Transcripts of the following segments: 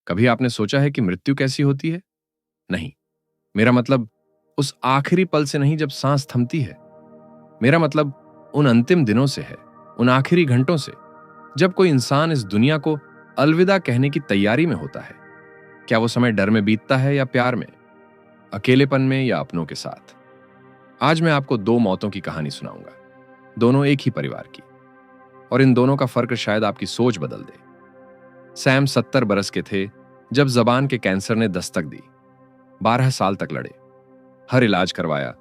कभी आपने सोचा है कि मृत्यु कैसी होती है? नहीं, मेरा मतलब उस आखिरी पल से नहीं जब सांस थमती है। मेरा मतलब उन अंतिम दिनों से है, उन आखिरी घंटों से, जब कोई इंसान इस दुनिया को अलविदा कहने की तैयारी में होता है। क्या वो समय डर में बीतता है या प्यार में, अकेलेपन में या अपनों के साथ? आज मैं आपको दो मौतों की कहानी सुनाऊंगा, दोनों एक ही परिवार की, और इन दोनों का फर्क शायद आपकी सोच बदल दे। सैम 70 बरस के थे जब जबान के कैंसर ने दस्तक दी। 12 साल तक लड़े, हर इलाज करवाया,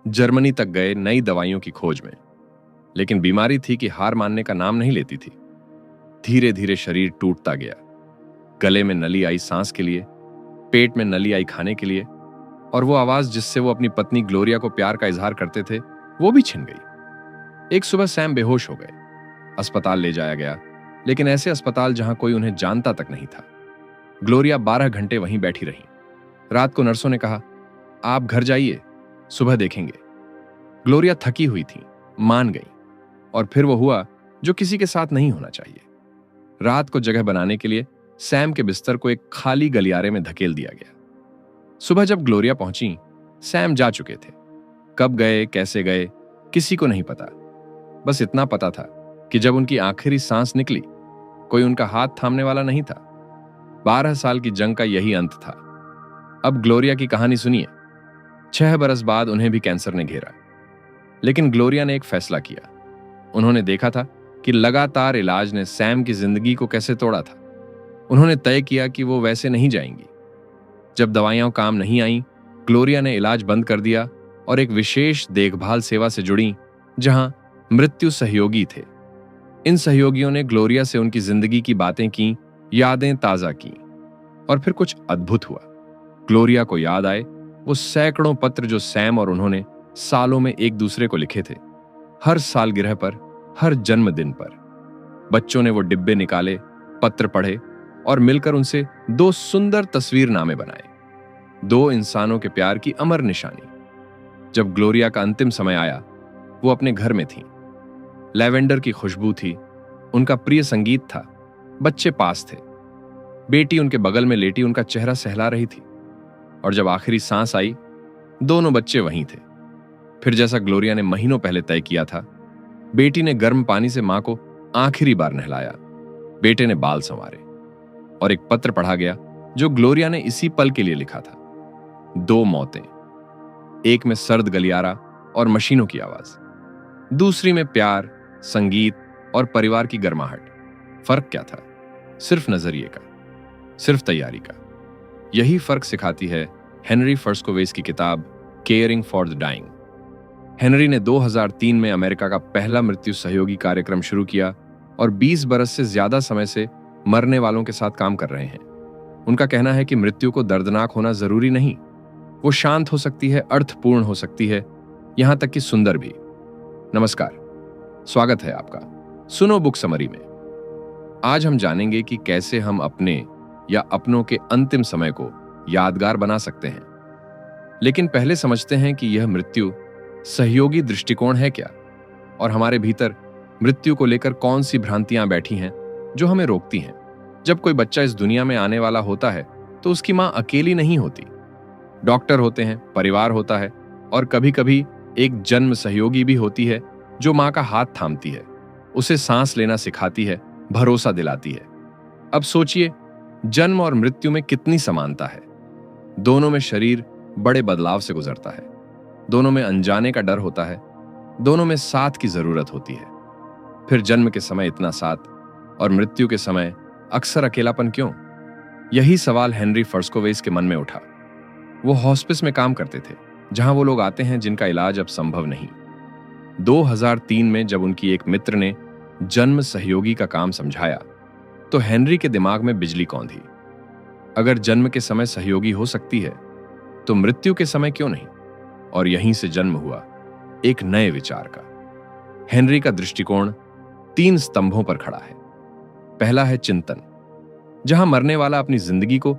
जर्मनी तक गए नई दवाइयों की खोज में। लेकिन बीमारी थी कि हार मानने का नाम नहीं लेती थी। धीरे धीरे शरीर टूटता गया। गले में नली आई सांस के लिए, पेट में नली आई खाने के लिए, और वो आवाज जिससे वो अपनी पत्नी ग्लोरिया को प्यार का इजहार करते थे, वो भी छिन गई। एक सुबह सैम बेहोश हो गए। अस्पताल ले जाया गया, लेकिन ऐसे अस्पताल जहां कोई उन्हें जानता तक नहीं था। ग्लोरिया 12 घंटे वहीं बैठी रही। रात को नर्सों ने कहा, आप घर जाइए, सुबह देखेंगे। ग्लोरिया थकी हुई थी, मान गई, और फिर वो हुआ जो किसी के साथ नहीं होना चाहिए। रात को जगह बनाने के लिए सैम के बिस्तर को एक खाली गलियारे में धकेल दिया गया। सुबह जब ग्लोरिया पहुंची, सैम जा चुके थे। कब गए, कैसे गए, किसी को नहीं पता। बस इतना पता था कि जब उनकी आखिरी सांस निकली, कोई उनका हाथ थामने वाला नहीं था। 12 साल की जंग का यही अंत था। अब ग्लोरिया की कहानी सुनिए। 6 बरस बाद उन्हें भी कैंसर ने घेरा, लेकिन ग्लोरिया ने एक फैसला किया। उन्होंने देखा था कि लगातार इलाज ने सैम की जिंदगी को कैसे तोड़ा था। उन्होंने तय किया कि वो वैसे नहीं जाएंगी। जब दवाइयां काम नहीं आईं, ग्लोरिया ने इलाज बंद कर दिया और एक विशेष देखभाल सेवा से जुड़ी, जहां मृत्यु सहयोगी थे। इन सहयोगियों ने ग्लोरिया से उनकी जिंदगी की बातें की, यादें ताजा की, और फिर कुछ अद्भुत हुआ। ग्लोरिया को याद आए वो सैकड़ों पत्र जो सैम और उन्होंने सालों में एक दूसरे को लिखे थे। हर सालगिरह पर, हर जन्मदिन पर। बच्चों ने वो डिब्बे निकाले, पत्र पढ़े, और मिलकर उनसे 2 सुंदर तस्वीरनामे बनाए। 2 इंसानों के प्यार की अमर निशानी। जब ग्लोरिया का अंतिम समय आया, वो अपने घर में थी। लैवेंडर की खुशबू थी, उनका प्रिय संगीत था, बच्चे पास थे। बेटी उनके बगल में लेटी उनका चेहरा सहला रही थी। और जब आखिरी सांस आई, दोनों बच्चे वहीं थे। फिर जैसा ग्लोरिया ने महीनों पहले तय किया था, बेटी ने गर्म पानी से मां को आखिरी बार नहलाया, बेटे ने बाल संवारे, और एक पत्र पढ़ा गया जो ग्लोरिया ने इसी पल के लिए लिखा था। 2 मौतें, एक में सर्द गलियारा और मशीनों की आवाज, दूसरी में प्यार, संगीत और परिवार की गर्माहट। फर्क क्या था? सिर्फ नजरिए का, सिर्फ तैयारी का। यही फर्क सिखाती है हेनरी फर्स्कोवेस की किताब caring for the dying. Henry ने 2003 में अमेरिका का पहला मृत्यु सहयोगी कार्यक्रम शुरू किया और 20 बरस से ज्यादा समय से मरने वालों के साथ काम कर रहे हैं। उनका कहना है कि मृत्यु को दर्दनाक होना जरूरी नहीं, वो शांत हो सकती है, अर्थपूर्ण हो सकती है, यहां तक कि सुंदर भी। नमस्कार, स्वागत है आपका सुनो बुक समरी में। आज हम जानेंगे कि कैसे हम अपने या अपनों के अंतिम समय को यादगार बना सकते हैं। लेकिन पहले समझते हैं कि यह मृत्यु सहयोगी दृष्टिकोण है क्या, और हमारे भीतर मृत्यु को लेकर कौन सी भ्रांतियां बैठी हैं जो हमें रोकती हैं। जब कोई बच्चा इस दुनिया में आने वाला होता है तो उसकी मां अकेली नहीं होती। डॉक्टर होते हैं, परिवार होता है, और कभी कभी एक जन्म सहयोगी भी होती है जो मां का हाथ थामती है, उसे सांस लेना सिखाती है, भरोसा दिलाती है। अब सोचिए, जन्म और मृत्यु में कितनी समानता है। दोनों में शरीर बड़े बदलाव से गुजरता है, दोनों में अनजाने का डर होता है, दोनों में साथ की जरूरत होती है। फिर जन्म के समय इतना साथ और मृत्यु के समय अक्सर अकेलापन क्यों? यही सवाल हेनरी फर्स्कोवेस के मन में उठा। वो हॉस्पिस में काम करते थे, जहां वो लोग आते हैं जिनका इलाज अब संभव नहीं। 2003 में जब उनकी एक मित्र ने जन्म सहयोगी का काम समझाया, तो हेनरी के दिमाग में बिजली कौंधी। अगर जन्म के समय सहयोगी हो सकती है, तो मृत्यु के समय क्यों नहीं? और यहीं से जन्म हुआ एक नए विचार का। हेनरी का दृष्टिकोण 3 स्तंभों पर खड़ा है। पहला है चिंतन, जहां मरने वाला अपनी जिंदगी को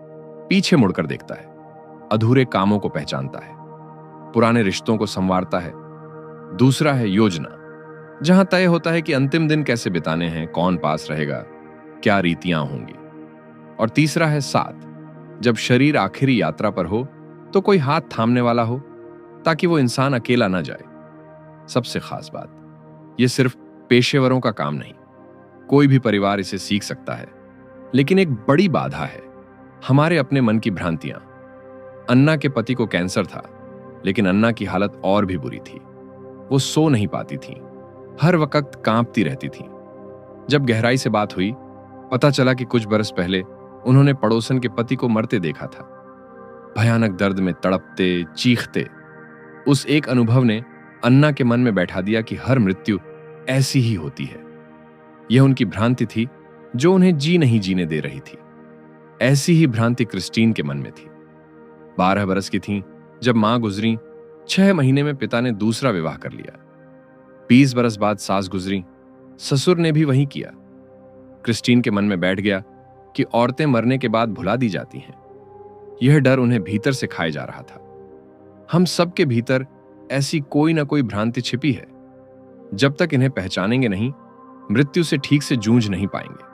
पीछे मुड़कर देखता है, अधूरे कामों को पहचानता है, पुराने रिश्तों को संवारता है। दूसरा है योजना, जहां तय होता है कि अंतिम दिन कैसे बिताने हैं, कौन पास रहेगा, क्या रीतियां होंगी। और तीसरा है साथ, जब शरीर आखिरी यात्रा पर हो तो कोई हाथ थामने वाला हो ताकि वो इंसान अकेला ना जाए। सबसे खास बात, ये सिर्फ पेशेवरों का काम नहीं, कोई भी परिवार इसे सीख सकता है। लेकिन एक बड़ी बाधा है हमारे अपने मन की भ्रांतियां। अन्ना के पति को कैंसर था, लेकिन अन्ना की हालत और भी बुरी थी। वो सो नहीं पाती थी, हर वक्त कांपती रहती थी। जब गहराई से बात हुई, पता चला कि कुछ बरस पहले उन्होंने पड़ोसन के पति को मरते देखा था, भयानक दर्द में तड़पते, चीखते। उस एक अनुभव ने अन्ना के मन में बैठा दिया कि हर मृत्यु ऐसी ही होती है। यह उनकी भ्रांति थी जो उन्हें जी नहीं जीने दे रही थी। ऐसी ही भ्रांति क्रिस्टीन के मन में थी। 12 बरस की थीं जब मां गुजरी। 6 महीने में पिता ने दूसरा विवाह कर लिया। 20 बरस बाद सास गुजरी, ससुर ने भी वही किया। क्रिस्टीन के मन में बैठ गया कि औरतें मरने के बाद भुला दी जाती हैं। यह डर उन्हें भीतर से खाए जा रहा था। हम सबके भीतर ऐसी कोई ना कोई भ्रांति छिपी है। जब तक इन्हें पहचानेंगे नहीं, मृत्यु से ठीक से जूझ नहीं पाएंगे।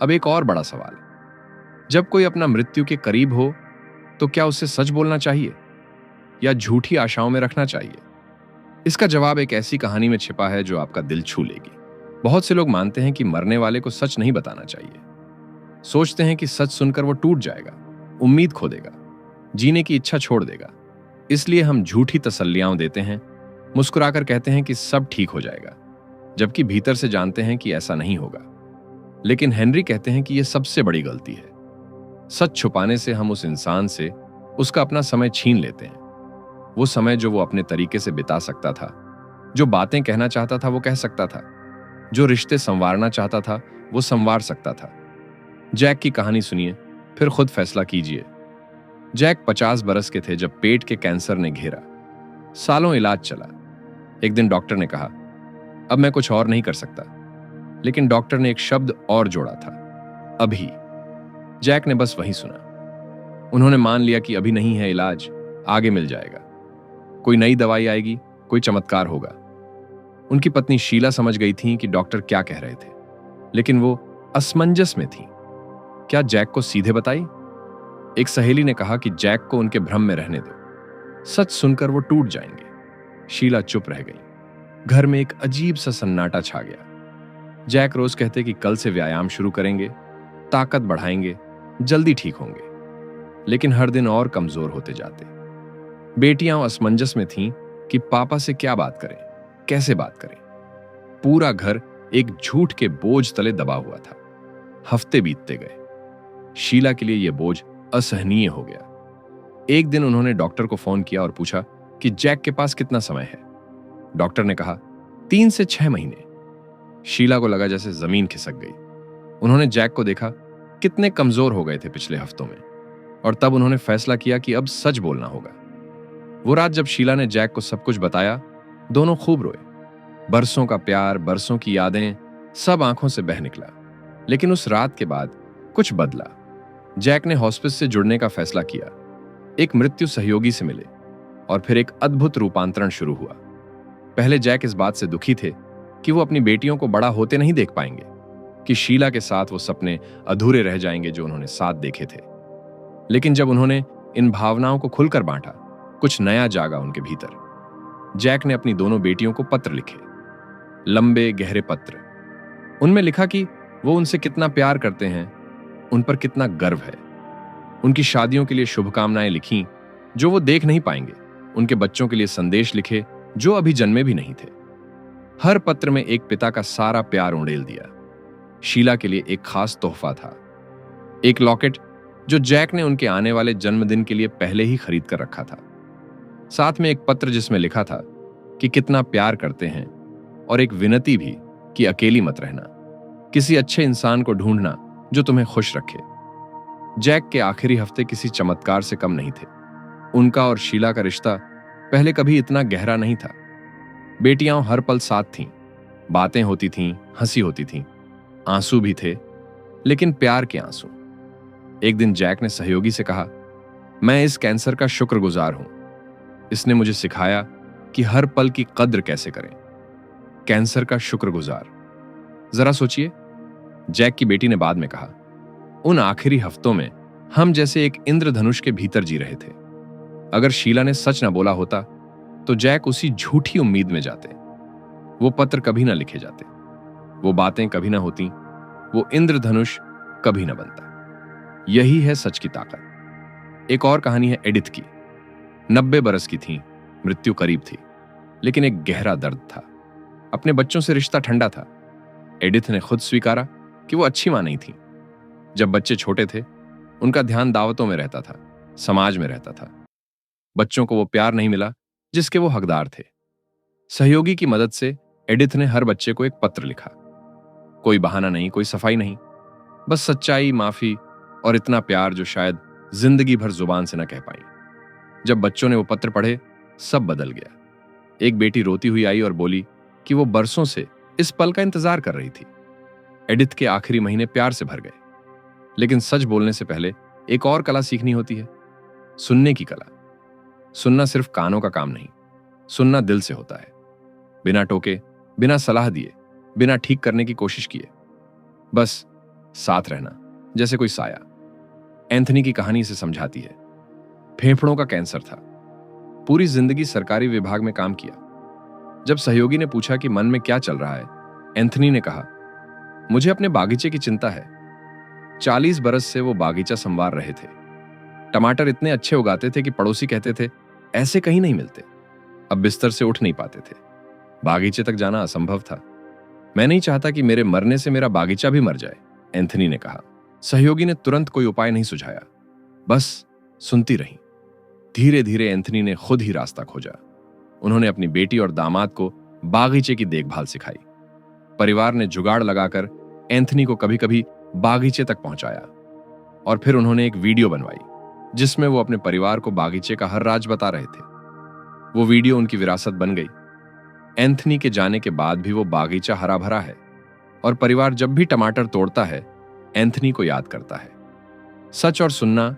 अब एक और बड़ा सवाल, जब कोई अपना मृत्यु के करीब हो तो क्या उसे सच बोलना चाहिए या झूठी आशाओं में रखना चाहिए? इसका जवाब एक ऐसी कहानी में छिपा है जो आपका दिल छू लेगी। बहुत से लोग मानते हैं कि मरने वाले को सच नहीं बताना चाहिए। सोचते हैं कि सच सुनकर वो टूट जाएगा, उम्मीद खो देगा, जीने की इच्छा छोड़ देगा। इसलिए हम झूठी तसल्लियां देते हैं, मुस्कुराकर कहते हैं कि सब ठीक हो जाएगा, जबकि भीतर से जानते हैं कि ऐसा नहीं होगा। लेकिन हेनरी कहते हैं कि यह सबसे बड़ी गलती है। सच छुपाने से हम उस इंसान से उसका अपना समय छीन लेते हैं। वो समय जो वो अपने तरीके से बिता सकता था, जो बातें कहना चाहता था वो कह सकता था, जो रिश्ते संवारना चाहता था वो संवार सकता था। जैक की कहानी सुनिए, फिर खुद फैसला कीजिए। जैक 50 बरस के थे जब पेट के कैंसर ने घेरा। सालों इलाज चला। एक दिन डॉक्टर ने कहा, अब मैं कुछ और नहीं कर सकता। लेकिन डॉक्टर ने एक शब्द और जोड़ा था, अभी। जैक ने बस वही सुना। उन्होंने मान लिया कि अभी नहीं है इलाज, आगे मिल जाएगा। कोई नई दवाई आएगी, कोई चमत्कार होगा। उनकी पत्नी शीला समझ गई थी कि डॉक्टर क्या कह रहे थे, लेकिन वो असमंजस में थी। क्या जैक को सीधे बताई? एक सहेली ने कहा कि जैक को उनके भ्रम में रहने दो, सच सुनकर वो टूट जाएंगे। शीला चुप रह गई। घर में एक अजीब सा सन्नाटा छा गया। जैक रोज कहते कि कल से व्यायाम शुरू करेंगे, ताकत बढ़ाएंगे, जल्दी ठीक होंगे। लेकिन हर दिन और कमजोर होते जाते। बेटियां असमंजस में थीं कि पापा से क्या बात करें, कैसे बात करें। पूरा घर एक झूठ के बोझ तले दबा हुआ था। हफ्ते बीतते गए। शीला के लिए यह बोझ असहनीय हो गया। एक दिन उन्होंने डॉक्टर को फोन किया और पूछा कि जैक के पास कितना समय है। डॉक्टर ने कहा 3 से 6 महीने। शीला को लगा जैसे जमीन खिसक गई। उन्होंने जैक को देखा, कितने कमजोर हो गए थे पिछले हफ्तों में, और तब उन्होंने फैसला किया कि अब सच बोलना होगा। वो रात जब शीला ने जैक को सब कुछ बताया, दोनों खूब रोए। बरसों का प्यार, बरसों की यादें, सब आंखों से बह निकला। लेकिन उस रात के बाद कुछ बदला। जैक ने हॉस्पिस से जुड़ने का फैसला किया, एक मृत्यु सहयोगी से मिले, और फिर एक अद्भुत रूपांतरण शुरू हुआ। पहले जैक इस बात से दुखी थे कि वो अपनी बेटियों को बड़ा होते नहीं देख पाएंगे, कि शीला के साथ वो सपने अधूरे रह जाएंगे जो उन्होंने साथ देखे थे। लेकिन जब उन्होंने इन भावनाओं को खुलकर बांटा, कुछ नया जागा उनके भीतर। जैक ने अपनी दोनों बेटियों को पत्र लिखे, लंबे गहरे पत्र। उनमें लिखा कि वो उनसे कितना प्यार करते हैं, उन पर कितना गर्व है। उनकी शादियों के लिए शुभकामनाएं लिखीं जो वो देख नहीं पाएंगे। उनके बच्चों के लिए संदेश लिखे जो अभी जन्मे भी नहीं थे। हर पत्र में एक पिता का सारा प्यार उंडेल दिया। शीला के लिए एक खास तोहफा था, एक लॉकेट जो जैक ने उनके आने वाले जन्मदिन के लिए पहले ही खरीद कर रखा था। साथ में एक पत्र जिसमें लिखा था कि कितना प्यार करते हैं, और एक विनती भी कि अकेली मत रहना, किसी अच्छे इंसान को ढूंढना जो तुम्हें खुश रखे। जैक के आखिरी हफ्ते किसी चमत्कार से कम नहीं थे। उनका और शीला का रिश्ता पहले कभी इतना गहरा नहीं था। बेटियां हर पल साथ थीं, बातें होती थीं, हंसी होती थी, आंसू भी थे, लेकिन प्यार के आंसू। एक दिन जैक ने सहयोगी से कहा, मैं इस कैंसर का शुक्रगुजार हूं। इसने मुझे सिखाया कि हर पल की कद्र कैसे करें। कैंसर का शुक्रगुजार। जरा सोचिए, जैक की बेटी ने बाद में कहा, उन आखिरी हफ्तों में हम जैसे एक इंद्रधनुष के भीतर जी रहे थे। अगर शीला ने सच न बोला होता तो जैक उसी झूठी उम्मीद में जाते। वो पत्र कभी ना लिखे जाते, वो बातें कभी ना होती, वो इंद्रधनुष कभी ना बनता। यही है सच की ताकत। एक और कहानी है एडिथ की। 90 बरस की थी, मृत्यु करीब थी, लेकिन एक गहरा दर्द था। अपने बच्चों से रिश्ता ठंडा था। एडिथ ने खुद स्वीकारा कि वो अच्छी मां नहीं थी। जब बच्चे छोटे थे, उनका ध्यान दावतों में रहता था, समाज में रहता था। बच्चों को वो प्यार नहीं मिला जिसके वो हकदार थे। सहयोगी की मदद से एडिथ ने हर बच्चे को एक पत्र लिखा। कोई बहाना नहीं, कोई सफाई नहीं, बस सच्चाई, माफी और इतना प्यार जो शायद जिंदगी भर जुबान से न कह पाई। जब बच्चों ने वो पत्र पढ़े, सब बदल गया। एक बेटी रोती हुई आई और बोली कि वो बरसों से इस पल का इंतजार कर रही थी। एडिथ के आखिरी महीने प्यार से भर गए, लेकिन सच बोलने से पहले एक और कला सीखनी होती है, सुनने की कला। सुनना सिर्फ कानों का काम नहीं, सुनना दिल से होता है। बिना टोके, बिना सलाह दिए, बिना ठीक करने की कोशिश किए, बस साथ रहना, जैसे कोई साया। एंथनी की कहानी इसे समझाती है। फेफड़ों का कैंसर था, पूरी जिंदगी सरकारी विभाग में काम किया। जब सहयोगी ने पूछा कि मन में क्या चल रहा है, एंथनी ने कहा, मुझे अपने बागीचे की चिंता है। 40 बरस से वो बागीचा संवार रहे थे। टमाटर इतने अच्छे उगाते थे कि पड़ोसी कहते थे ऐसे कहीं नहीं मिलते। अब बिस्तर से उठ नहीं पाते थे, बागीचे तक जाना असंभव था। मैं नहीं चाहता कि मेरे मरने से मेरा बागीचा भी मर जाए, एंथनी ने कहा। सहयोगी ने तुरंत कोई उपाय नहीं सुझाया, बस सुनती रही। धीरे धीरे एंथनी ने खुद ही रास्ता खोजा। उन्होंने अपनी बेटी और दामाद को बागीचे की देखभाल सिखाई। परिवार ने जुगाड़ लगाकर एंथनी को कभी कभी बागीचे तक पहुंचाया, और फिर उन्होंने एक वीडियो बनवाई जिसमें वो अपने परिवार को बागीचे का हर राज बता रहे थे। वो वीडियो उनकी विरासत बन गई। एंथनी के जाने के बाद भी वो बागीचा हरा भरा है, और परिवार जब भी टमाटर तोड़ता है, एंथनी को याद करता है। सच और सुनना,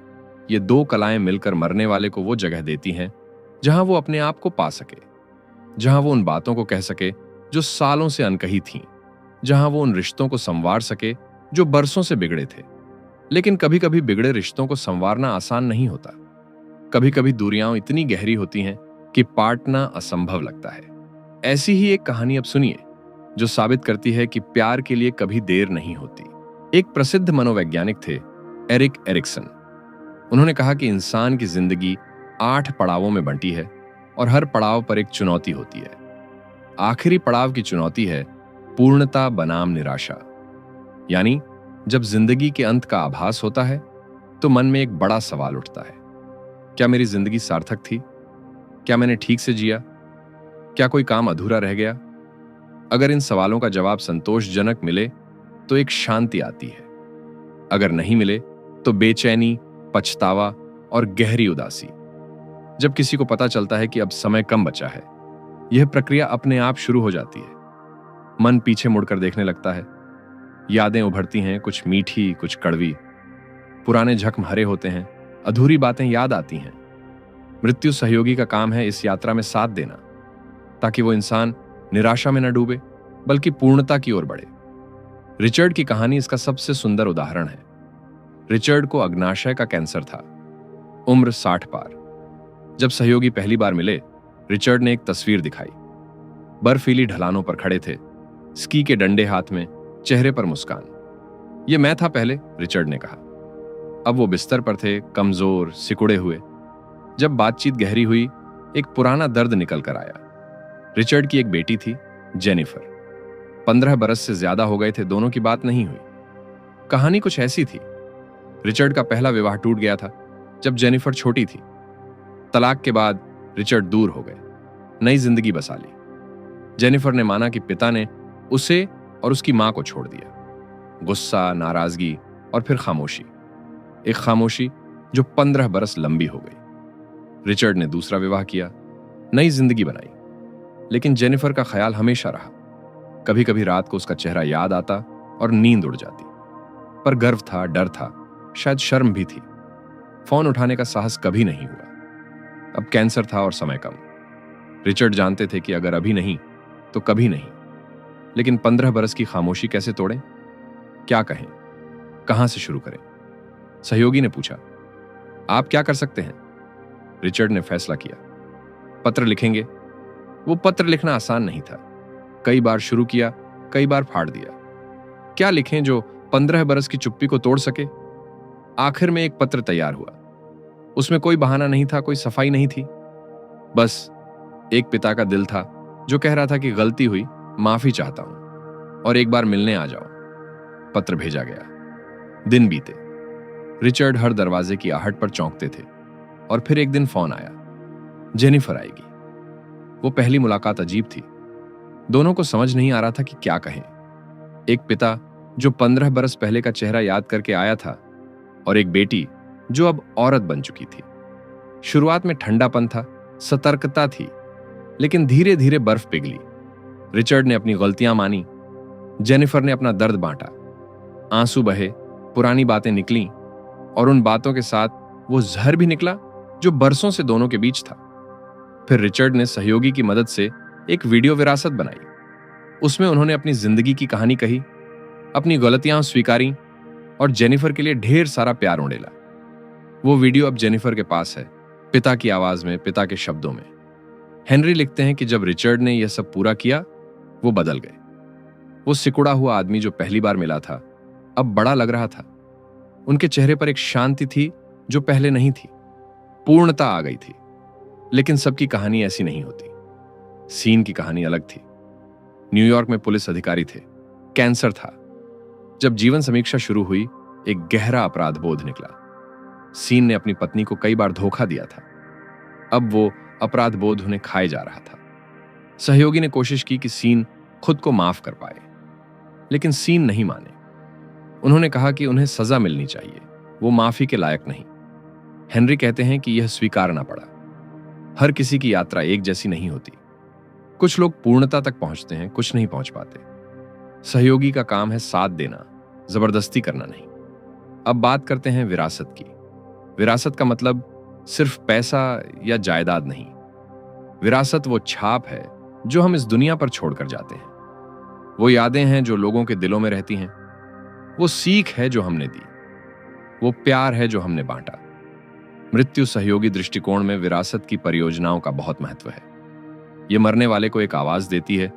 ये दो कलाएं मिलकर मरने वाले को वो जगह देती हैं जहां वो अपने आप को पा सके, जहां वो उन बातों को कह सके जो सालों से अनकही थीं, जहां वो उन रिश्तों को संवार सके जो बरसों से बिगड़े थे। लेकिन कभी कभी बिगड़े रिश्तों को संवारना आसान नहीं होता। कभी कभी दूरियां इतनी गहरी होती हैं कि पाटना असंभव लगता है। ऐसी ही एक कहानी अब सुनिए, जो साबित करती है कि प्यार के लिए कभी देर नहीं होती। एक प्रसिद्ध मनोवैज्ञानिक थे, एरिक एरिक्सन। उन्होंने कहा कि इंसान की जिंदगी 8 पड़ावों में बंटी है, और हर पड़ाव पर एक चुनौती होती है। आखिरी पड़ाव की चुनौती है पूर्णता बनाम निराशा। यानी जब जिंदगी के अंत का आभास होता है, तो मन में एक बड़ा सवाल उठता है, क्या मेरी जिंदगी सार्थक थी? क्या मैंने ठीक से जिया? क्या कोई काम अधूरा रह गया? अगर इन सवालों का जवाब संतोषजनक मिले तो एक शांति आती है। अगर नहीं मिले तो बेचैनी, पछतावा और गहरी उदासी। जब किसी को पता चलता है कि अब समय कम बचा है, यह प्रक्रिया अपने आप शुरू हो जाती है। मन पीछे मुड़कर देखने लगता है, यादें उभरती हैं, कुछ मीठी, कुछ कड़वी। पुराने जख्म हरे होते हैं, अधूरी बातें याद आती हैं। मृत्यु सहयोगी का काम है इस यात्रा में साथ देना, ताकि वो इंसान निराशा में न डूबे, बल्कि पूर्णता की ओर बढ़े। रिचर्ड की कहानी इसका सबसे सुंदर उदाहरण है। रिचर्ड को अग्नाशय का कैंसर था, उम्र 60 पार। जब सहयोगी पहली बार मिले, रिचर्ड ने एक तस्वीर दिखाई। बर्फीली ढलानों पर खड़े थे, स्की के डंडे हाथ में, चेहरे पर मुस्कान। ये मैं था पहले, रिचर्ड ने कहा। अब वो बिस्तर पर थे, कमजोर, सिकुड़े हुए। जब बातचीत गहरी हुई, एक पुराना दर्द निकल कर आया। रिचर्ड की एक बेटी थी, जेनिफर। 15 बरस से ज्यादा हो गए थे, दोनों की बात नहीं हुई। कहानी कुछ ऐसी थी। रिचर्ड का पहला विवाह टूट गया था जब जेनिफर छोटी थी। तलाक के बाद रिचर्ड दूर हो गए, नई जिंदगी बसा ली। जेनिफर ने माना कि पिता ने उसे और उसकी मां को छोड़ दिया। गुस्सा, नाराजगी और फिर खामोशी। एक खामोशी जो 15 बरस लंबी हो गई। रिचर्ड ने दूसरा विवाह किया, नई जिंदगी बनाई। लेकिन जेनिफर का ख्याल हमेशा रहा। कभी कभी रात को उसका चेहरा याद आता और नींद उड़ जाती। पर गर्व था, डर था, शायद शर्म भी थी। फोन उठाने का साहस कभी नहीं हुआ। अब कैंसर था और समय कम। रिचर्ड जानते थे कि अगर अभी नहीं तो कभी नहीं। लेकिन 15 बरस की खामोशी कैसे तोड़ें? क्या कहें? कहां से शुरू करें? सहयोगी ने पूछा, आप क्या कर सकते हैं? रिचर्ड ने फैसला किया, पत्र लिखेंगे। वो पत्र लिखना आसान नहीं था। कई बार शुरू किया, कई बार फाड़ दिया। क्या लिखें जो 15 बरस की चुप्पी को तोड़ सके? आखिर में एक पत्र तैयार हुआ। उसमें कोई बहाना नहीं था, कोई सफाई नहीं थी। बस एक पिता का दिल था जो कह रहा था कि गलती हुई, माफी चाहता हूं और एक बार मिलने आ जाओ। पत्र भेजा गया। दिन बीते। रिचर्ड हर दरवाजे की आहट पर चौंकते थे और फिर एक दिन फोन आया, जेनिफर आएगी। वो पहली मुलाकात अजीब थी। दोनों को समझ नहीं आ रहा था कि क्या कहें। एक पिता जो 15 बरस पहले का चेहरा याद करके आया था और एक बेटी जो अब औरत बन चुकी थी। शुरुआत में ठंडापन था, सतर्कता थी, लेकिन धीरे धीरे बर्फ पिघली। रिचर्ड ने अपनी गलतियां मानी, जेनिफर ने अपना दर्द बांटा। आंसू बहे, पुरानी बातें निकलीं और उन बातों के साथ वो जहर भी निकला जो बरसों से दोनों के बीच था। फिर रिचर्ड ने सहयोगी की मदद से एक वीडियो विरासत बनाई। उसमें उन्होंने अपनी जिंदगी की कहानी कही, अपनी गलतियां स्वीकारी और जेनिफर के लिए ढेर सारा प्यार उड़ेला। वो वीडियो अब जेनिफर के पास है, पिता की आवाज में, पिता के शब्दों में। हेनरी लिखते हैं कि जब रिचर्ड ने यह सब पूरा किया, वो बदल गए। वो सिकुड़ा हुआ आदमी जो पहली बार मिला था, अब बड़ा लग रहा था। उनके चेहरे पर एक शांति थी जो पहले नहीं थी। पूर्णता आ गई थी। लेकिन सबकी कहानी ऐसी नहीं होती। सीन की कहानी अलग थी। न्यूयॉर्क में पुलिस अधिकारी थे। कैंसर था। जब जीवन समीक्षा शुरू हुई, एक गहरा अपराध बोध निकला। सीन ने अपनी पत्नी को कई बार धोखा दिया था। अब वो अपराध बोध उन्हें खाए जा रहा था। सहयोगी ने कोशिश की कि सीन खुद को माफ कर पाए, लेकिन सीन नहीं माने। उन्होंने कहा कि उन्हें सजा मिलनी चाहिए, वो माफी के लायक नहीं। हेनरी कहते हैं कि यह स्वीकारना पड़ा। हर किसी की यात्रा एक जैसी नहीं होती। कुछ लोग पूर्णता तक पहुंचते हैं, कुछ नहीं पहुंच पाते। सहयोगी का काम है साथ देना, जबरदस्ती करना नहीं। अब बात करते हैं विरासत की। विरासत का मतलब सिर्फ पैसा या जायदाद नहीं। विरासत वो छाप है जो हम इस दुनिया पर छोड़कर जाते हैं। वो यादें हैं जो लोगों के दिलों में रहती हैं। वो सीख है जो हमने दी। वो प्यार है जो हमने बांटा। मृत्यु सहयोगी दृष्टिकोण में विरासत की परियोजनाओं का बहुत महत्व है। ये मरने वाले को एक आवाज देती है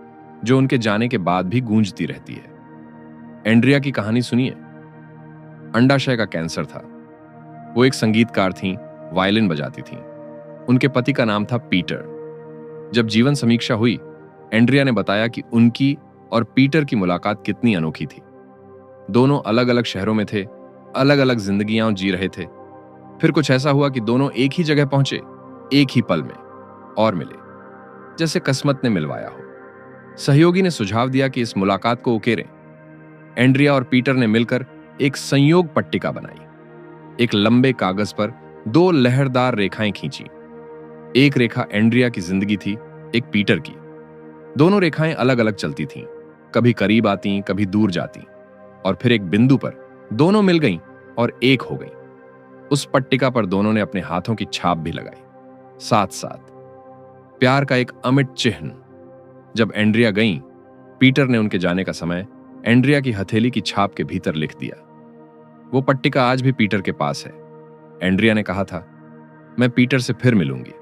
जो उनके जाने के बाद भी गूंजती रहती है। एंड्रिया की कहानी सुनिए। अंडाशय का कैंसर था। वो एक संगीतकार थीं, वायलिन बजाती थीं। उनके पति का नाम था पीटर। जब जीवन समीक्षा हुई, एंड्रिया ने बताया कि उनकी और पीटर की मुलाकात कितनी अनोखी थी। दोनों अलग अलग शहरों में थे, अलग अलग जिंदगियां जी रहे थे। फिर कुछ ऐसा हुआ कि दोनों एक ही जगह पहुंचे, एक ही पल में, और मिले, जैसे किस्मत ने मिलवाया हो। सहयोगी ने सुझाव दिया कि इस मुलाकात को उकेरें। एंड्रिया और पीटर ने मिलकर एक संयोग पट्टिका बनाई। एक लंबे कागज पर 2 लहरदार रेखाएं खींची। एक रेखा एंड्रिया की जिंदगी थी, एक पीटर की। दोनों रेखाएं अलग अलग चलती थीं, कभी करीब आती, कभी दूर जाती, और फिर एक बिंदु पर दोनों मिल गईं और एक हो गईं। उस पट्टिका पर दोनों ने अपने हाथों की छाप भी लगाई, साथ साथ। प्यार का एक अमिट चिन्ह। जब एंड्रिया गईं, पीटर ने उनके जाने का समय एंड्रिया की हथेली की छाप के भीतर लिख दिया। वो पट्टिका आज भी पीटर के पास है। एंड्रिया ने कहा था, मैं पीटर से फिर मिलूंगी।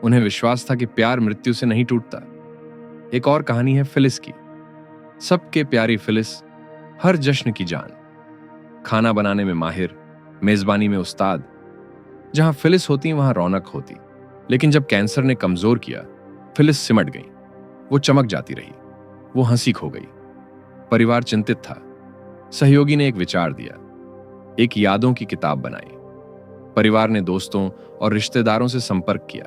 उन्हें विश्वास था कि प्यार मृत्यु से नहीं टूटता। एक और कहानी है फिलिस की। सबके प्यारी फिलिस, हर जश्न की जान। खाना बनाने में माहिर, मेजबानी में उस्ताद। जहां फिलिस होती वहां रौनक होती। लेकिन जब कैंसर ने कमजोर किया, फिलिस सिमट गई। वो चमक जाती रही, वो हंसी खो गई। परिवार चिंतित था। सहयोगी ने एक विचार दिया, एक यादों की किताब बनाई। परिवार ने दोस्तों और रिश्तेदारों से संपर्क किया।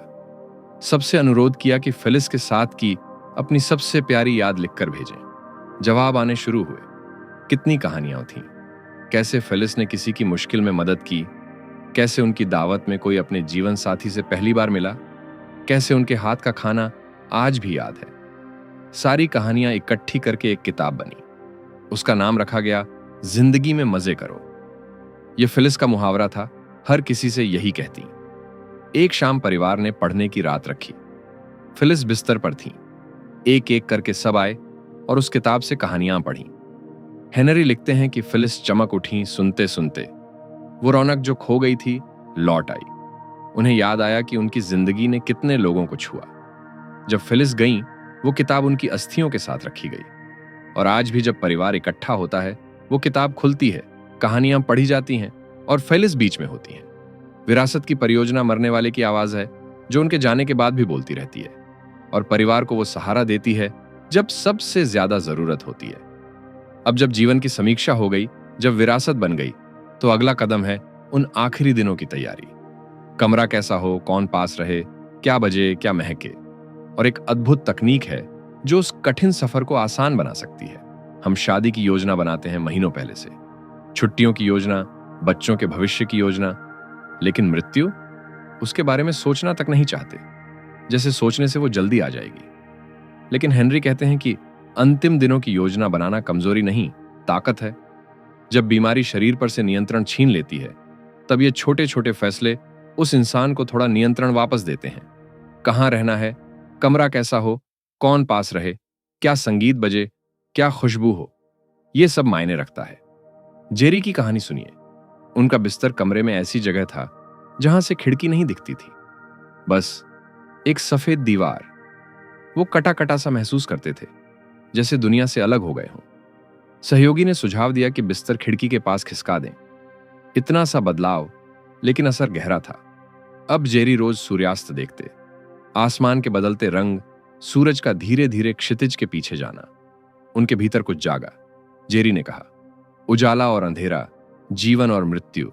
सबसे अनुरोध किया कि फिलिस के साथ की अपनी सबसे प्यारी याद लिखकर भेजें। जवाब आने शुरू हुए। कितनी कहानियां थीं। कैसे फिलिस ने किसी की मुश्किल में मदद की, कैसे उनकी दावत में कोई अपने जीवन साथी से पहली बार मिला, कैसे उनके हाथ का खाना आज भी याद है। सारी कहानियां इकट्ठी करके एक किताब बनी। उसका नाम रखा गया, जिंदगी में मजे करो। यह फिलिस का मुहावरा था, हर किसी से यही कहती। एक शाम परिवार ने पढ़ने की रात रखी। फिलिस बिस्तर पर थी। एक एक करके सब आए और उस किताब से कहानियां पढ़ी। हेनरी लिखते हैं कि फिलिस चमक उठी सुनते सुनते। वो रौनक जो खो गई थी लौट आई। उन्हें याद आया कि उनकी जिंदगी ने कितने लोगों को छुआ। जब फिलिस गईं, वो किताब उनकी अस्थियों के साथ रखी गई। और आज भी जब परिवार इकट्ठा होता है, वो किताब खुलती है, कहानियां पढ़ी जाती हैं और फिलिस बीच में होती हैं। विरासत की परियोजना मरने वाले की आवाज है, जो उनके जाने के बाद भी बोलती रहती है और परिवार को वो सहारा देती है जब सबसे ज्यादा जरूरत होती है। अब जब जीवन की समीक्षा हो गई, जब विरासत बन गई, तो अगला कदम है उन आखिरी दिनों की तैयारी। कमरा कैसा हो, कौन पास रहे, क्या बजे, क्या महके। और एक अद्भुत तकनीक है जो उस कठिन सफर को आसान बना सकती है। हम शादी की योजना बनाते हैं महीनों पहले से, छुट्टियों की योजना, बच्चों के भविष्य की योजना, लेकिन मृत्यु, उसके बारे में सोचना तक नहीं चाहते, जैसे सोचने से वो जल्दी आ जाएगी। लेकिन हेनरी कहते हैं कि अंतिम दिनों की योजना बनाना कमजोरी नहीं, ताकत है। जब बीमारी शरीर पर से नियंत्रण छीन लेती है, तब ये छोटे छोटे फैसले उस इंसान को थोड़ा नियंत्रण वापस देते हैं। कहाँ रहना है, कमरा कैसा हो, कौन पास रहे, क्या संगीत बजे, क्या खुशबू हो, यह सब मायने रखता है। जेरी की कहानी सुनिए। उनका बिस्तर कमरे में ऐसी जगह था जहां से खिड़की नहीं दिखती थी, बस एक सफेद दीवार। वो कटा कटा सा महसूस करते थे, जैसे दुनिया से अलग हो गए हों। सहयोगी ने सुझाव दिया कि बिस्तर खिड़की के पास खिसका दें। इतना सा बदलाव, लेकिन असर गहरा था। अब जेरी रोज सूर्यास्त देखते, आसमान के बदलते रंग, सूरज का धीरे धीरे क्षितिज के पीछे जाना। उनके भीतर कुछ जागा। जेरी ने कहा, उजाला और अंधेरा, जीवन और मृत्यु,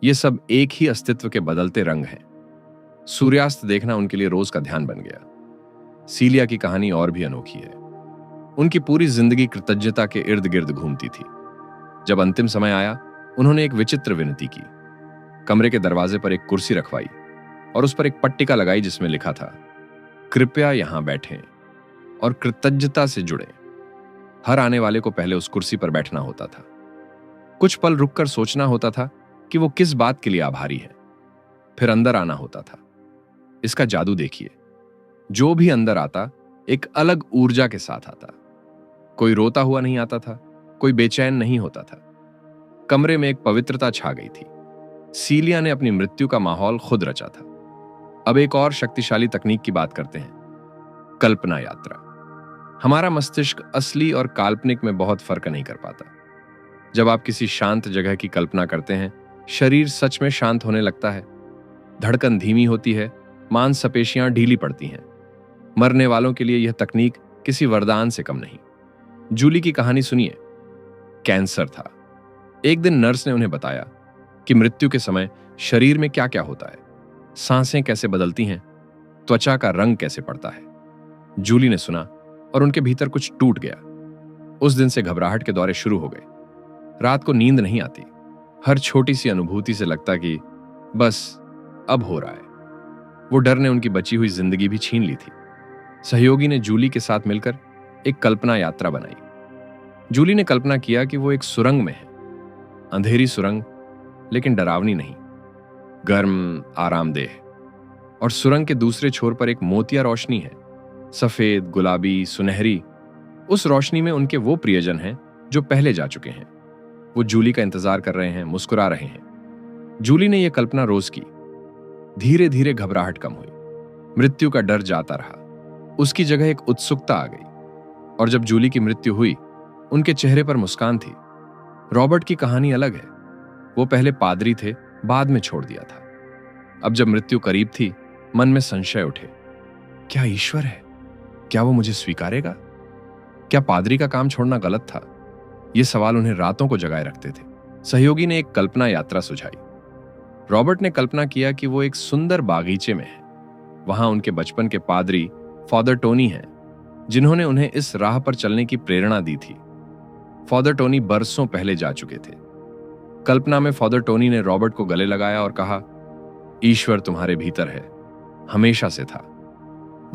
ये सब एक ही अस्तित्व के बदलते रंग हैं। सूर्यास्त देखना उनके लिए रोज का ध्यान बन गया। सीलिया की कहानी और भी अनोखी है। उनकी पूरी जिंदगी कृतज्ञता के इर्द गिर्द घूमती थी। जब अंतिम समय आया, उन्होंने एक विचित्र विनती की। कमरे के दरवाजे पर एक कुर्सी रखवाई और उस पर एक पट्टिका लगाई जिसमें लिखा था, कृपया यहां बैठें और कृतज्ञता से जुड़ें। हर आने वाले को पहले उस कुर्सी पर बैठना होता था। कुछ पल रुककर सोचना होता था कि वो किस बात के लिए आभारी है। फिर अंदर आना होता था। इसका जादू देखिए। जो भी अंदर आता, एक अलग ऊर्जा के साथ आता। कोई रोता हुआ नहीं आता था, कोई बेचैन नहीं होता था। कमरे में एक पवित्रता छा गई थी। सीलिया ने अपनी मृत्यु का माहौल खुद रचा था। अब एक और शक्तिशाली तकनीक की बात करते हैं, कल्पना यात्रा। हमारा मस्तिष्क असली और काल्पनिक में बहुत फर्क नहीं कर पाता। जब आप किसी शांत जगह की कल्पना करते हैं, शरीर सच में शांत होने लगता है। धड़कन धीमी होती है, मांसपेशियां ढीली पड़ती हैं। मरने वालों के लिए यह तकनीक किसी वरदान से कम नहीं। जूली की कहानी सुनिए। कैंसर था। एक दिन नर्स ने उन्हें बताया कि मृत्यु के समय शरीर में क्या क्या होता है, सांसें कैसे बदलती हैं, त्वचा का रंग कैसे पड़ता है। जूली ने सुना और उनके भीतर कुछ टूट गया। उस दिन से घबराहट के दौरे शुरू हो गए। रात को नींद नहीं आती। हर छोटी सी अनुभूति से लगता कि बस अब हो रहा है। वो डर ने उनकी बची हुई जिंदगी भी छीन ली थी। सहयोगी ने जूली के साथ मिलकर एक कल्पना यात्रा बनाई। जूली ने कल्पना किया कि वो एक सुरंग में है। अंधेरी सुरंग, लेकिन डरावनी नहीं, गर्म, आरामदेह। और सुरंग के दूसरे छोर पर एक मोतिया रोशनी है, सफेद, गुलाबी, सुनहरी। उस रोशनी में उनके वो प्रियजन हैं जो पहले जा चुके हैं। वो जूली का इंतजार कर रहे हैं, मुस्कुरा रहे हैं। जूली ने यह कल्पना रोज की। धीरे धीरे घबराहट कम हुई। मृत्यु का डर जाता रहा। उसकी जगह एक उत्सुकता आ गई। और जब जूली की मृत्यु हुई, उनके चेहरे पर मुस्कान थी। रॉबर्ट की कहानी अलग है। वो पहले पादरी थे, बाद में छोड़ दिया था। अब जब मृत्यु करीब थी, मन में संशय उठे। क्या ईश्वर है? क्या वो मुझे स्वीकारेगा? क्या पादरी का काम छोड़ना गलत था? ये सवाल उन्हें रातों को जगाए रखते थे। सहयोगी ने एक कल्पना यात्रा सुझाई। रॉबर्ट ने कल्पना किया कि वो एक सुंदर बागीचे में है। वहां उनके बचपन के पादरी फादर टोनी हैं, जिन्होंने उन्हें इस राह पर चलने की प्रेरणा दी थी। फादर टोनी बरसों पहले जा चुके थे। कल्पना में फादर टोनी ने रॉबर्ट को गले लगाया और कहा, ईश्वर तुम्हारे भीतर है, हमेशा से था।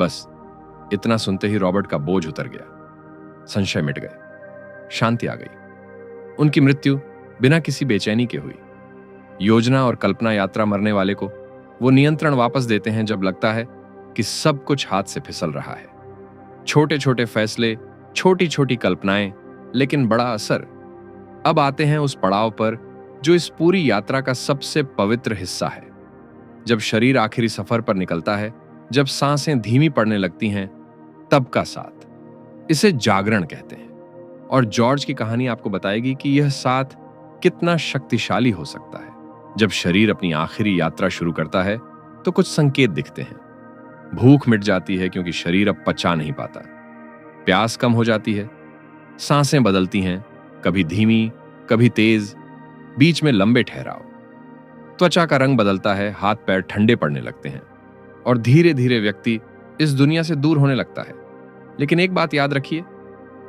बस इतना सुनते ही रॉबर्ट का बोझ उतर गया। संशय मिट गए, शांति आ गई। उनकी मृत्यु बिना किसी बेचैनी के हुई। योजना और कल्पना यात्रा मरने वाले को वो नियंत्रण वापस देते हैं जब लगता है कि सब कुछ हाथ से फिसल रहा है। छोटे छोटे फैसले, छोटी छोटी कल्पनाएं, लेकिन बड़ा असर। अब आते हैं उस पड़ाव पर जो इस पूरी यात्रा का सबसे पवित्र हिस्सा है। जब शरीर आखिरी सफर पर निकलता है, जब सांसें धीमी पड़ने लगती हैं, तब का साथ, इसे जागरण कहते हैं। और जॉर्ज की कहानी आपको बताएगी कि यह साथ कितना शक्तिशाली हो सकता है। जब शरीर अपनी आखिरी यात्रा शुरू करता है तो कुछ संकेत दिखते हैं। भूख मिट जाती है क्योंकि शरीर अब पचा नहीं पाता। प्यास कम हो जाती है। सांसें बदलती हैं, कभी धीमी, कभी तेज, बीच में लंबे ठहराव। त्वचा का रंग बदलता है, हाथ पैर ठंडे पड़ने लगते हैं और धीरे धीरे व्यक्ति इस दुनिया से दूर होने लगता है। लेकिन एक बात याद रखिए,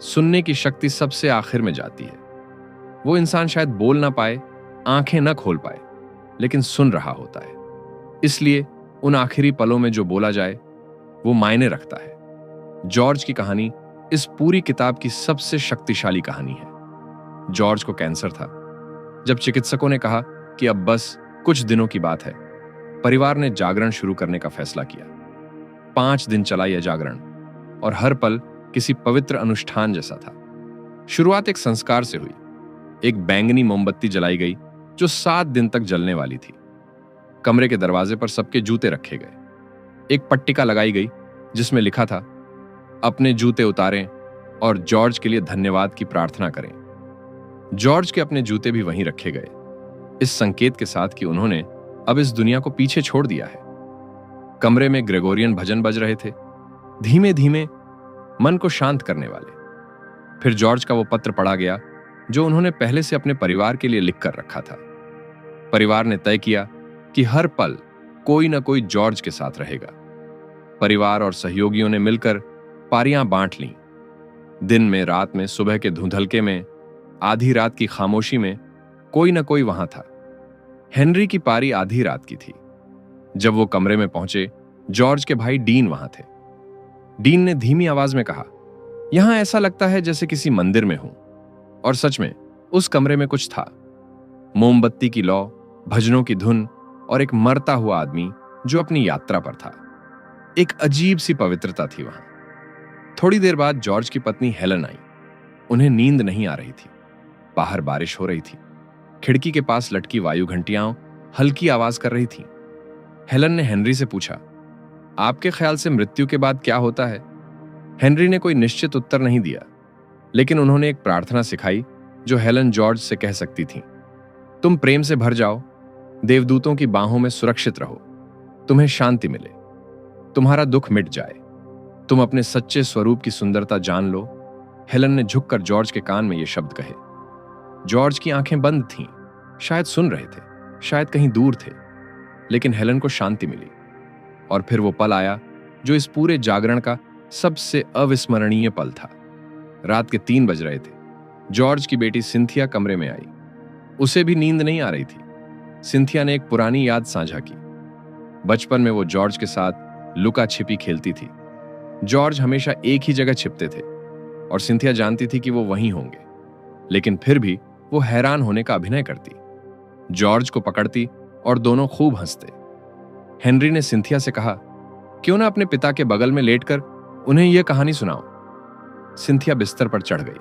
सुनने की शक्ति सबसे आखिर में जाती है। वो इंसान शायद बोल ना पाए, आंखें न खोल पाए, लेकिन सुन रहा होता है। इसलिए उन आखिरी पलों में जो बोला जाए वो मायने रखता है। जॉर्ज की कहानी इस पूरी किताब की सबसे शक्तिशाली कहानी है। जॉर्ज को कैंसर था। जब चिकित्सकों ने कहा कि अब बस कुछ दिनों की बात है, परिवार ने जागरण शुरू करने का फैसला किया। 5 दिन चला यह जागरण और हर पल किसी पवित्र अनुष्ठान जैसा था। शुरुआत एक संस्कार से हुई। एक बैंगनी मोमबत्ती जलाई गई जो 7 दिन तक जलने वाली थी। कमरे के दरवाजे पर सबके जूते रखे गए। एक पट्टिका लगाई गई जिसमें लिखा था, अपने जूते उतारें और जॉर्ज के लिए धन्यवाद की प्रार्थना करें। जॉर्ज के अपने जूते भी वहीं रखे गए, इस संकेत के साथ कि उन्होंने अब इस दुनिया को पीछे छोड़ दिया है। कमरे में ग्रेगोरियन भजन बज रहे थे, धीमे धीमे, मन को शांत करने वाले। फिर जॉर्ज का वो पत्र पढ़ा गया जो उन्होंने पहले से अपने परिवार के लिए लिख कर रखा था। परिवार ने तय किया कि हर पल कोई ना कोई जॉर्ज के साथ रहेगा। परिवार और सहयोगियों ने मिलकर पारियां बांट लीं। दिन में, रात में, सुबह के धुंधलके में, आधी रात की खामोशी में कोई ना कोई वहां था। हेनरी की पारी आधी रात की थी। जब वो कमरे में पहुंचे, जॉर्ज के भाई डीन वहां थे। डीन ने धीमी आवाज में कहा, यहां ऐसा लगता है जैसे किसी मंदिर में हूं। और सच में उस कमरे में कुछ था। मोमबत्ती की लौ, भजनों की धुन और एक मरता हुआ आदमी जो अपनी यात्रा पर था। एक अजीब सी पवित्रता थी वहां। थोड़ी देर बाद जॉर्ज की पत्नी हेलन आई। उन्हें नींद नहीं आ रही थी। बाहर बारिश हो रही थी। खिड़की के पास लटकी वायु घंटियां हल्की आवाज कर रही थी। हेलन ने हेनरी से पूछा, आपके ख्याल से मृत्यु के बाद क्या होता है? हेनरी ने कोई निश्चित उत्तर नहीं दिया, लेकिन उन्होंने एक प्रार्थना सिखाई जो हेलन जॉर्ज से कह सकती थी। तुम प्रेम से भर जाओ, देवदूतों की बाहों में सुरक्षित रहो, तुम्हें शांति मिले, तुम्हारा दुख मिट जाए, तुम अपने सच्चे स्वरूप की सुंदरता जान लो। हेलन ने झुककर जॉर्ज के कान में ये शब्द कहे। जॉर्ज की आंखें बंद थीं, शायद सुन रहे थे, शायद कहीं दूर थे, लेकिन हेलन को शांति मिली। और फिर वो पल आया जो इस पूरे जागरण का सबसे अविस्मरणीय पल था। रात के 3 बज रहे थे। जॉर्ज की बेटी सिंथिया कमरे में आई। उसे भी नींद नहीं आ रही थी। सिंथिया ने एक पुरानी याद साझा की। बचपन में वो जॉर्ज के साथ लुका छिपी खेलती थी। जॉर्ज हमेशा एक ही जगह छिपते थे और सिंथिया जानती थी कि वो वहीं होंगे, लेकिन फिर भी वो हैरान होने का अभिनय करती, जॉर्ज को पकड़ती और दोनों खूब हंसते। हेनरी ने सिंथिया से कहा, क्यों ना अपने पिता के बगल में लेटकर उन्हें यह कहानी सुनाओ। सिंथिया बिस्तर पर चढ़ गई,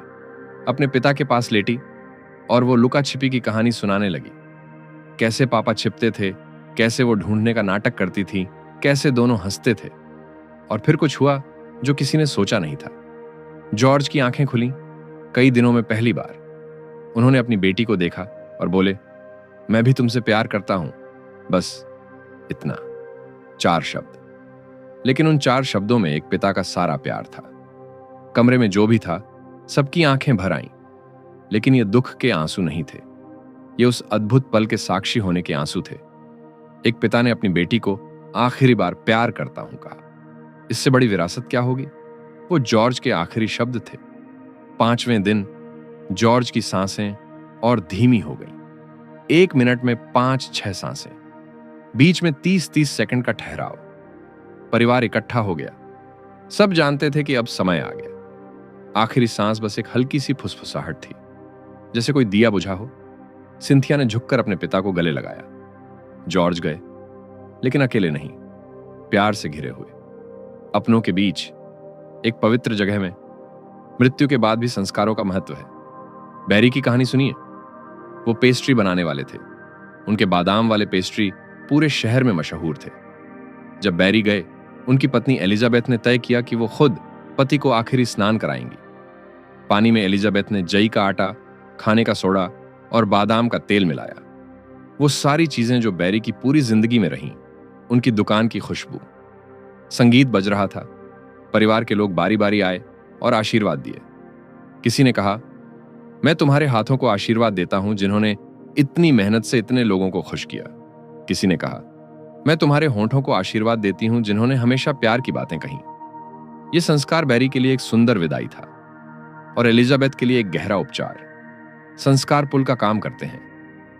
अपने पिता के पास लेटी और वो लुका छिपी की कहानी सुनाने लगी। कैसे पापा छिपते थे, कैसे वो ढूंढने का नाटक करती थी, कैसे दोनों हंसते थे। और फिर कुछ हुआ जो किसी ने सोचा नहीं था। जॉर्ज की आंखें खुली, कई दिनों में पहली बार। उन्होंने अपनी बेटी को देखा और बोले, मैं भी तुमसे प्यार करता हूं, बस इतना। 4 शब्द, लेकिन उन 4 शब्दों में एक पिता का सारा प्यार था। कमरे में जो भी था, सबकी आंखें भर आईं, लेकिन ये दुख के आंसू नहीं थे। ये उस अद्भुत पल के साक्षी होने के आंसू थे। एक पिता ने अपनी बेटी को आखिरी बार प्यार करता हूं कहा। इससे बड़ी विरासत क्या होगी? वो जॉर्ज के आखिरी शब्द थे। 5वें दिन जॉर्ज की सांसें और धीमी हो गई। 1 मिनट में 5-6 सांसें, बीच में 30-30 सेकंड का ठहराव। परिवार इकट्ठा हो गया। सब जानते थे कि अब समय आ गया। आखिरी सांस बस एक हल्की सी फुसफुसाहट थी, जैसे कोई दिया बुझा हो। सिंथिया ने झुककर अपने पिता को गले लगाया। जॉर्ज गए, लेकिन अकेले नहीं, प्यार से घिरे हुए, अपनों के बीच, एक पवित्र जगह में। मृत्यु के बाद भी संस्कारों का महत्व है। बैरी की कहानी सुनिए। वो पेस्ट्री बनाने वाले थे। उनके बादाम वाले पेस्ट्री पूरे शहर में मशहूर थे। जब बैरी गए, उनकी पत्नी एलिजाबेथ ने तय किया कि वो खुद पति को आखिरी स्नान कराएंगी। पानी में एलिजाबेथ ने जई का आटा, खाने का सोडा और बादाम का तेल मिलाया। वो सारी चीजें जो बैरी की पूरी जिंदगी में रहीं, उनकी दुकान की खुशबू। संगीत बज रहा था। परिवार के लोग बारी बारी आए और आशीर्वाद दिए। किसी ने कहा, मैं तुम्हारे हाथों को आशीर्वाद देता हूं जिन्होंने इतनी मेहनत से इतने लोगों को खुश किया। किसी ने कहा, मैं तुम्हारे होंठों को आशीर्वाद देती हूं जिन्होंने हमेशा प्यार की बातें कहीं। यह संस्कार बैरी के लिए एक सुंदर विदाई था और एलिजाबेथ के लिए एक गहरा उपचार। संस्कार पुल का काम करते हैं,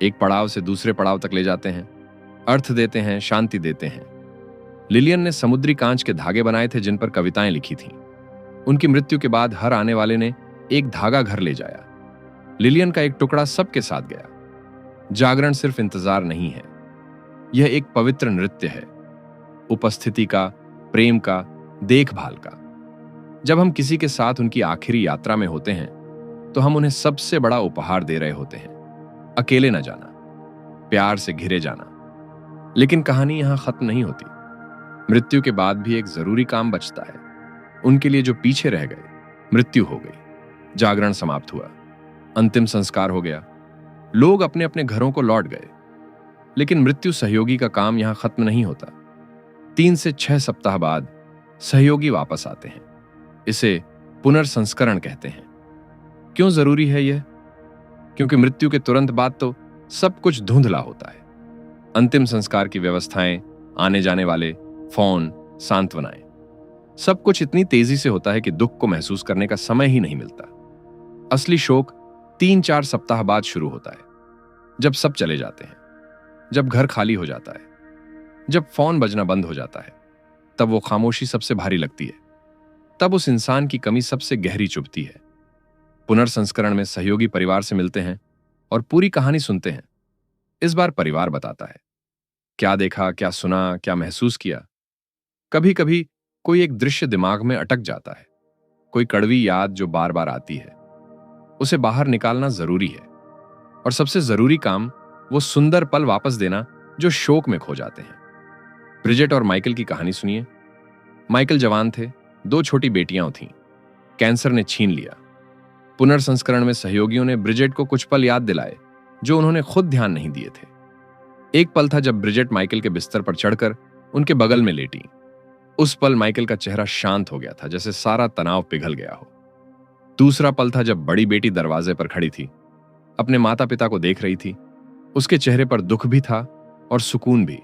एक पड़ाव से दूसरे पड़ाव तक ले जाते हैं, अर्थ देते हैं, शांति देते हैं। लिलियन ने समुद्री कांच के धागे बनाए थे जिन पर कविताएं लिखी थीं। उनकी मृत्यु के बाद हर आने वाले ने एक धागा घर ले जाया। लिलियन का एक टुकड़ा सबके साथ गया। जागरण सिर्फ इंतजार नहीं है, यह एक पवित्र नृत्य है, उपस्थिति का, प्रेम का, देखभाल का। जब हम किसी के साथ उनकी आखिरी यात्रा में होते हैं तो हम उन्हें सबसे बड़ा उपहार दे रहे होते हैं, अकेले न जाना, प्यार से घिरे जाना। लेकिन कहानी यहां खत्म नहीं होती। मृत्यु के बाद भी एक जरूरी काम बचता है। उनके लिए जो पीछे रह गए, मृत्यु हो गई, जागरण समाप्त हुआ, अंतिम संस्कार हो गया, लोग अपने अपने घरों को लौट गए। लेकिन मृत्यु सहयोगी का काम यहां खत्म नहीं होता। 3 से 6 सप्ताह बाद सहयोगी वापस आते हैं। इसे पुनर्संस्करण कहते हैं। क्यों जरूरी है यह? क्योंकि मृत्यु के तुरंत बाद तो सब कुछ धुंधला होता है। अंतिम संस्कार की व्यवस्थाएं, आने जाने वाले फोन, सांत्वनाएं, सब कुछ इतनी तेजी से होता है कि दुख को महसूस करने का समय ही नहीं मिलता। असली शोक 3-4 सप्ताह बाद शुरू होता है, जब सब चले जाते हैं, जब घर खाली हो जाता है, जब फोन बजना बंद हो जाता है। तब वो खामोशी सबसे भारी लगती है, तब उस इंसान की कमी सबसे गहरी चुभती है। पुनर्संस्करण में सहयोगी परिवार से मिलते हैं और पूरी कहानी सुनते हैं। इस बार परिवार बताता है क्या देखा, क्या सुना, क्या महसूस किया। कभी कभी कोई एक दृश्य दिमाग में अटक जाता है, कोई कड़वी याद जो बार बार आती है। उसे बाहर निकालना जरूरी है। और सबसे जरूरी काम वो सुंदर पल वापस देना जो शोक में खो जाते हैं। ब्रिजेट और माइकल की कहानी सुनिए। माइकल जवान थे, 2 छोटी बेटियां थीं। कैंसर ने छीन लिया। पुनर्संस्करण में सहयोगियों ने ब्रिजेट को कुछ पल याद दिलाए जो उन्होंने खुद ध्यान नहीं दिए थे। एक पल था जब ब्रिजेट माइकल के बिस्तर पर चढ़कर उनके बगल में लेटी। उस पल माइकल का चेहरा शांत हो गया था, जैसे सारा तनाव पिघल गया हो। दूसरा पल था जब बड़ी बेटी दरवाजे पर खड़ी थी, अपने माता पिता को देख रही थी। उसके चेहरे पर दुख भी था और सुकून भी।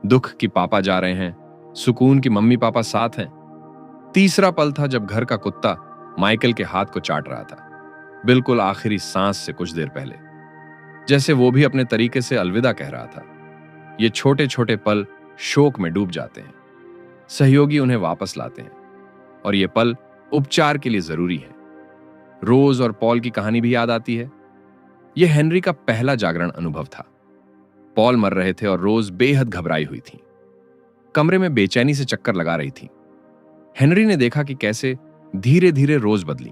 दुख कि पापा जा रहे हैं, सुकून कि मम्मी पापा साथ हैं। तीसरा पल था जब घर का कुत्ता माइकल के हाथ को चाट रहा था, बिल्कुल आखिरी सांस से कुछ देर पहले, जैसे वो भी अपने तरीके से अलविदा कह रहा था। ये छोटे छोटे पल शोक में डूब जाते हैं। सहयोगी उन्हें वापस लाते हैं और ये पल उपचार के लिए जरूरी है। रोज और पॉल की कहानी भी याद आती है। यह हेनरी का पहला जागरण अनुभव था। पॉल मर रहे थे और रोज बेहद घबराई हुई थी, कमरे में बेचैनी से चक्कर लगा रही थी। हेनरी ने देखा कि कैसे धीरे धीरे रोज बदली।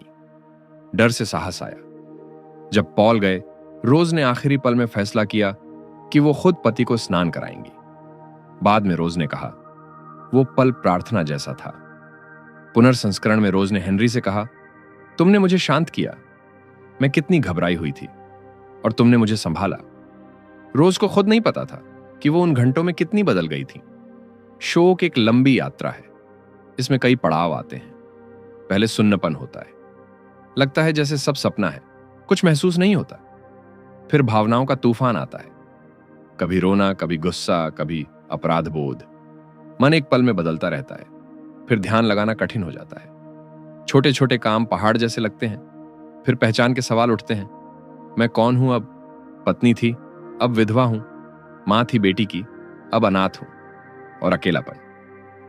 डर से साहस आया। जब पॉल गए, रोज ने आखिरी पल में फैसला किया कि वो खुद पति को स्नान कराएंगी। बाद में रोज ने कहा, वो पल प्रार्थना जैसा था। पुनर्संस्करण में रोज ने हेनरी से कहा, तुमने मुझे शांत किया। मैं कितनी घबराई हुई थी और तुमने मुझे संभाला। रोज को खुद नहीं पता था कि वो उन घंटों में कितनी बदल गई थी। शोक एक लंबी यात्रा है। इसमें कई पड़ाव आते हैं। पहले सुन्नपन होता है, लगता है जैसे सब सपना है, कुछ महसूस नहीं होता। फिर भावनाओं का तूफान आता है, कभी रोना, कभी गुस्सा, कभी अपराध बोध। मन एक पल में बदलता रहता है। फिर ध्यान लगाना कठिन हो जाता है। छोटे छोटे काम पहाड़ जैसे लगते हैं। फिर पहचान के सवाल उठते हैं। मैं कौन हूं अब? पत्नी थी, अब विधवा हूं। मां थी बेटी की, अब अनाथ हूं। और अकेलापन,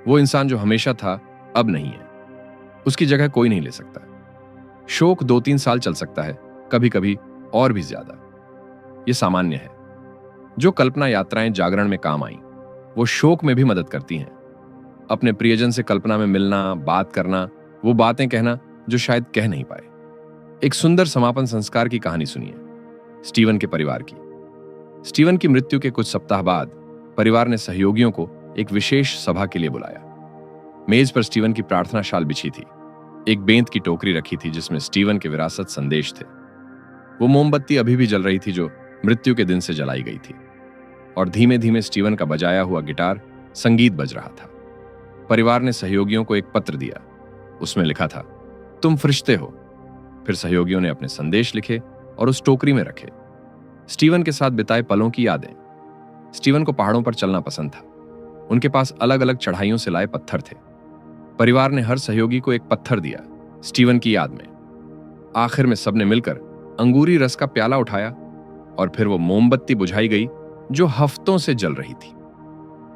वो इंसान जो हमेशा था अब नहीं है। उसकी जगह कोई नहीं ले सकता। शोक 2-3 साल चल सकता है, कभी कभी और भी ज्यादा। यह सामान्य है। जो कल्पना यात्राएं जागरण में काम आई, वो शोक में भी मदद करती हैं। अपने प्रियजन से कल्पना में मिलना, बात करना, वो बातें कहना जो शायद कह नहीं पाए। एक सुंदर समापन संस्कार की कहानी सुनिए। स्टीवन के परिवार की। स्टीवन की मृत्यु के कुछ सप्ताह बाद परिवार ने सहयोगियों को एक विशेष सभा के लिए बुलाया। मेज पर स्टीवन की प्रार्थना शाल बिछी थी। एक बेंत की टोकरी रखी थी जिसमें स्टीवन के विरासत संदेश थे। वो मोमबत्ती अभी भी जल रही थी जो मृत्यु के दिन से जलाई गई थी, और धीमे धीमे स्टीवन का बजाया हुआ गिटार संगीत बज रहा था। परिवार ने सहयोगियों को एक पत्र दिया। उसमें लिखा था, तुम फरिश्ते हो। फिर सहयोगियों ने अपने संदेश लिखे और उस टोकरी में रखे। स्टीवन के साथ बिताए पलों की यादें। स्टीवन को पहाड़ों पर चलना पसंद था। उनके पास अलग अलग चढ़ाइयों से लाए पत्थर थे। परिवार ने हर सहयोगी को एक पत्थर दिया स्टीवन की याद में। आखिर में सबने मिलकर अंगूरी रस का प्याला उठाया और फिर वो मोमबत्ती बुझाई गई जो हफ्तों से जल रही थी।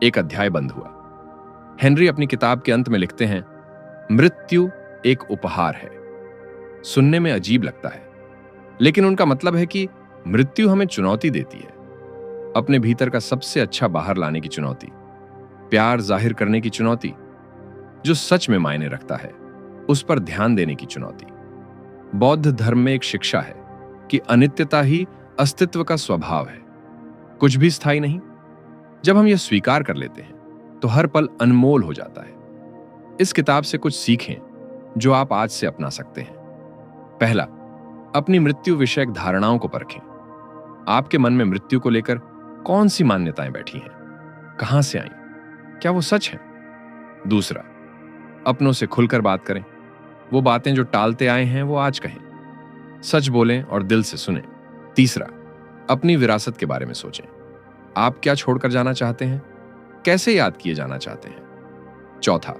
एक अध्याय बंद हुआ। हेनरी अपनी किताब के अंत में लिखते हैं, मृत्यु एक उपहार है। सुनने में अजीब लगता है, लेकिन उनका मतलब है कि मृत्यु हमें चुनौती देती है। अपने भीतर का सबसे अच्छा बाहर लाने की चुनौती, प्यार जाहिर करने की चुनौती, जो सच में मायने रखता है उस पर ध्यान देने की चुनौती। बौद्ध धर्म में एक शिक्षा है कि अनित्यता ही अस्तित्व का स्वभाव है, कुछ भी स्थायी नहीं। जब हम यह स्वीकार कर लेते हैं तो हर पल अनमोल हो जाता है। इस किताब से कुछ सीखें जो आप आज से अपना सकते हैं। पहला, अपनी मृत्यु विषयक धारणाओं को परखें। आपके मन में मृत्यु को लेकर कौन सी मान्यताएं बैठी हैं, कहां से आई, क्या वो सच है? दूसरा, अपनों से खुलकर बात करें। वो बातें जो टालते आए हैं वो आज कहें। सच बोलें और दिल से सुनें। तीसरा, अपनी विरासत के बारे में सोचें। आप क्या छोड़कर जाना चाहते हैं, कैसे याद किए जाना चाहते हैं? चौथा,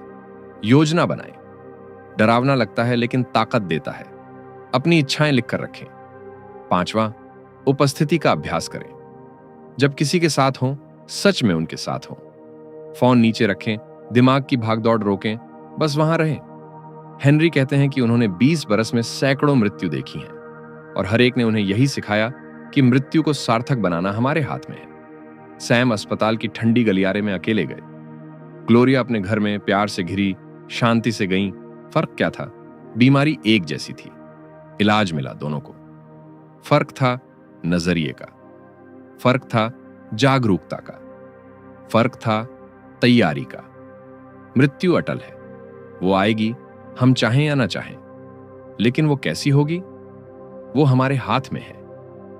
योजना बनाएं। डरावना लगता है लेकिन ताकत देता है। अपनी इच्छाएं लिखकर रखें। पांचवा, उपस्थिति का अभ्यास करें। जब किसी के साथ हों, सच में उनके साथ हों। फोन नीचे रखें, दिमाग की भागदौड़ रोकें, बस वहां रहें। हेनरी कहते हैं कि उन्होंने 20 बरस में सैकड़ों मृत्यु देखी हैं और हर एक ने उन्हें यही सिखाया कि मृत्यु को सार्थक बनाना हमारे हाथ में है। सैम अस्पताल की ठंडी गलियारे में अकेले गए। ग्लोरिया अपने घर में प्यार से घिरी शांति से गईं। फर्क क्या था? बीमारी एक जैसी थी, इलाज मिला दोनों को। फर्क था नजरिए का, फर्क था जागरूकता का, फर्क था तैयारी का। मृत्यु अटल है, वो आएगी, हम चाहें या ना चाहें। लेकिन वो कैसी होगी, वो हमारे हाथ में है।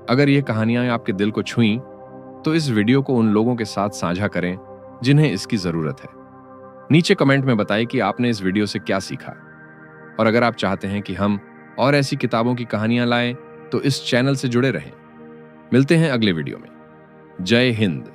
अगर ये कहानियां आपके दिल को छुईं तो इस वीडियो को उन लोगों के साथ साझा करें जिन्हें इसकी जरूरत है। नीचे कमेंट में बताएं कि आपने इस वीडियो से क्या सीखा। और अगर आप चाहते हैं कि हम और ऐसी किताबों की कहानियां लाएं तो इस चैनल से जुड़े रहें। मिलते हैं अगले वीडियो में। जय हिंद।